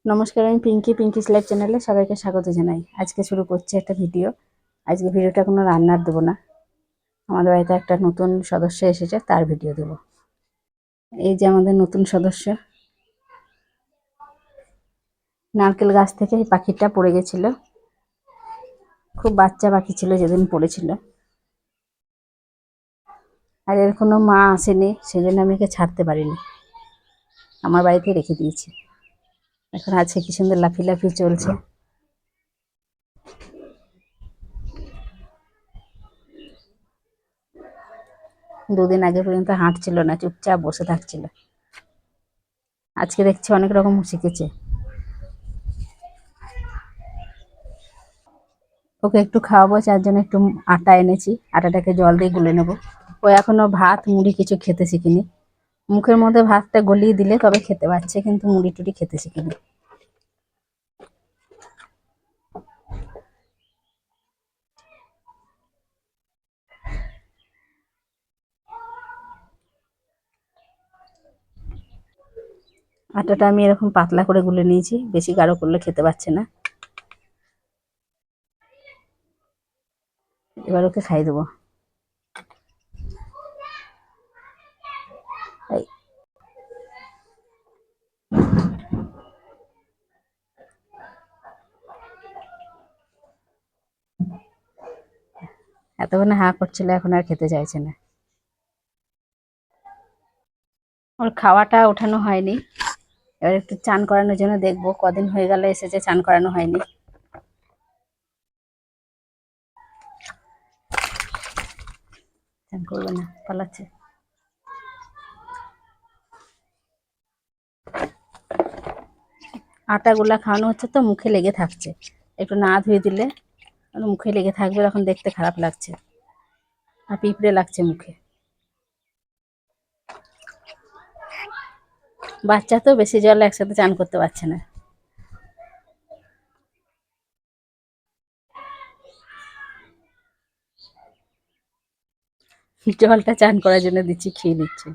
নমস্কার, আমি পিঙ্কিস লাইফ চ্যানেলে সবাইকে স্বাগত জানাই। আজকে শুরু করছি একটা ভিডিও। আজকে ভিডিওটা কোনো রান্নার দেবো না, আমাদের বাড়িতে একটা নতুন সদস্য এসেছে, তার ভিডিও দেবো। এই যে আমাদের নতুন সদস্য, নারকেল গাছ থেকে এই পাখিটা পড়ে গেছিল, খুব বাচ্চা পাখি ছিল যেদিন পড়েছিল। আর এর কোনো মা আসেনি, সেই জন্য আমি একে ছাড়তে পারিনি, আমার বাড়িতে রেখে দিয়েছি। এখন আজকে কি সুন্দর লাফিয়ে লাফিয়ে চলছে। দুদিন আগে পর্যন্ত হাঁটছিল না, চুপচাপ বসে থাকছিল। আজকে দেখছি অনেক রকম শিখেছে। ওকে একটু খাওয়াবো, যার জন্য একটু আটা এনেছি, আটাটাকে জল দিয়ে গুলে নেবো। ও এখনো ভাত মুড়ি কিছু খেতে শিখিনি। মুখের মধ্যে ভাতটা গলিয়ে দিলে তবে খেতে পারছে, কিন্তু মুড়ি টুড়ি খেতে শিখিনি। আটাটা আমি এরকম পাতলা করে গুলে নিয়েছি, বেশি গাঢ় করলে খেতে পারছে না। এবার ওকে খাইয়ে দেবো। এই এতক্ষণে হা করছিল, এখন আর খেতে চাইছে না। ওর খাওয়াটা ওঠানো হয়নি, এবার একটু চান করানোর জন্য দেখবো, কদিন হয়ে গেল এসেছে, চান করানো হয়নি। চান করবে না, পালাচ্ছে। আটাগুলা খাওয়ানো হচ্ছে তো মুখে লেগে থাকছে, একটু না ধুয়ে দিলে মুখে লেগে থাকবে, তখন দেখতে খারাপ লাগছে আর পিঁপড়ে লাগছে মুখে। বাচ্চা তো বেশি জল একসাথে চান করতে পারছে না। জলটা চান করার জন্য দিচ্ছি, খেয়ে নিচ্ছে।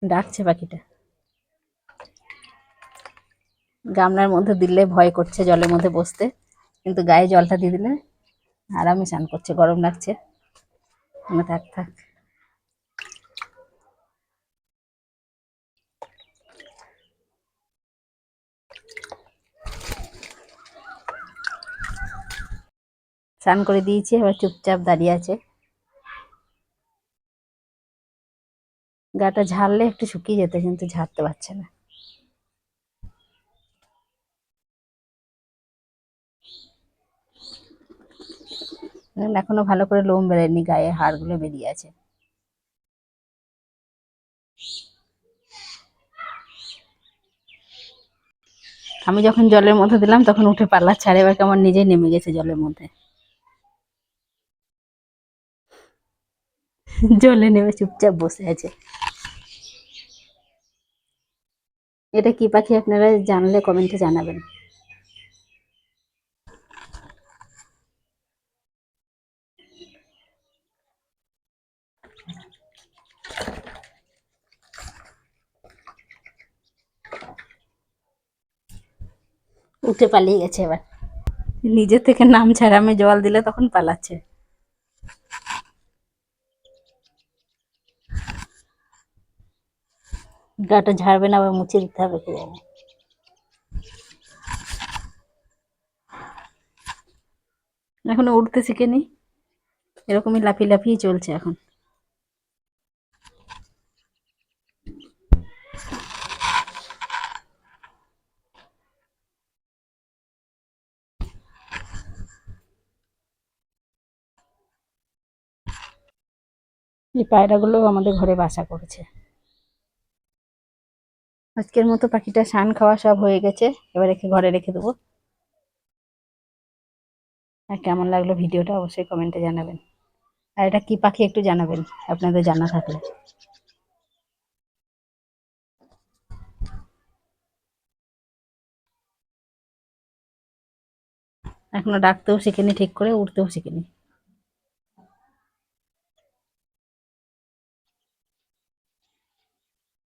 ডাকছে পাখিটা। গামলার মধ্যে দিলে ভয় করছে জলের মধ্যে বসতে, কিন্তু গায়ে জলটা দিয়ে দিলে আরামে স্নান করছে, গরম লাগছে না, থাক থাক। স্নান করে দিয়েছি, এবার চুপচাপ দাঁড়িয়ে আছে। গাটা ঝাড়লে একটু শুকিয়ে যেত, কিন্তু ঝাড়তে পারছে না। এখনো ভালো করে লোম বেরোয়নি, গায়ে হাড়গুলো বেরিয়ে আছে। আমি যখন জলের মধ্যে দিলাম তখন উঠে পালাচ্ছে, আর এবার কেমন নিজেই নেমে গেছে জলের মধ্যে। জলে নেমে চুপচাপ বসে আছে। এটা কি পাখি আপনারা জানলে কমেন্টে জানাবেন। উঠে পালিয়ে গেছে এবার, নিজের থেকে নাম ছাড়া আমি জল দিলে তখন পালাচ্ছে। গাটা ঝাড়বে না, আবার মুছে দিতে হবে, কি জানি। এখনো উঠতে শিখেনি, এরকমই লাফিয়ে লাফিয়ে চলছে এখন। এই পায়রাগুলো আমাদের ঘরে বাসা করেছে। আজকের মতো পাখিটা স্নান খাওয়া সব হয়ে গেছে, এবার একে ঘরে রেখে দেবো। আর কেমন লাগলো ভিডিওটা অবশ্যই কমেন্টে জানাবেন। আর এটা কি পাখি একটু জানাবেন আপনাদের জানা থাকলে। এখনো ডাকতেও শিখিনি, ঠিক করে উঠতেও শিখিনি।